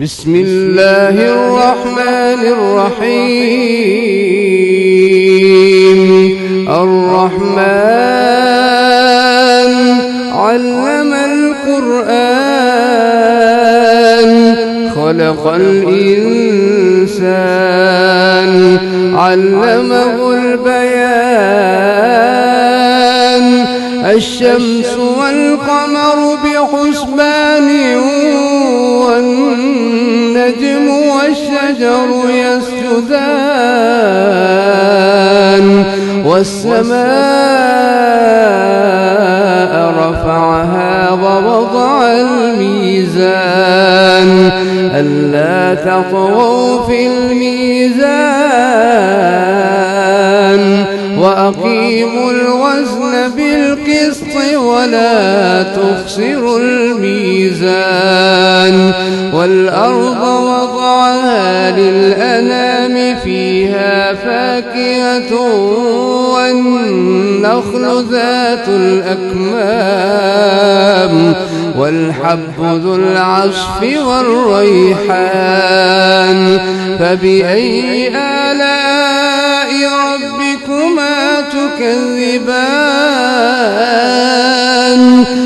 بسم الله الرحمن الرحيم. الرحمن علم القرآن خلق الإنسان علمه البيان. الشمس والقمر بحسبان والنجم والشجر يسجدان. والسماء رفعها ووضع الميزان ألا تطغوا في الميزان وأقيموا الوزن بالقسط ولا تخسروا الميزان. والأرض وضعها للأنام فيها فاكهة والنخل ذات الأكمام والحب ذو العصف والريحان. فبأي آلاء ربكما تكذبان؟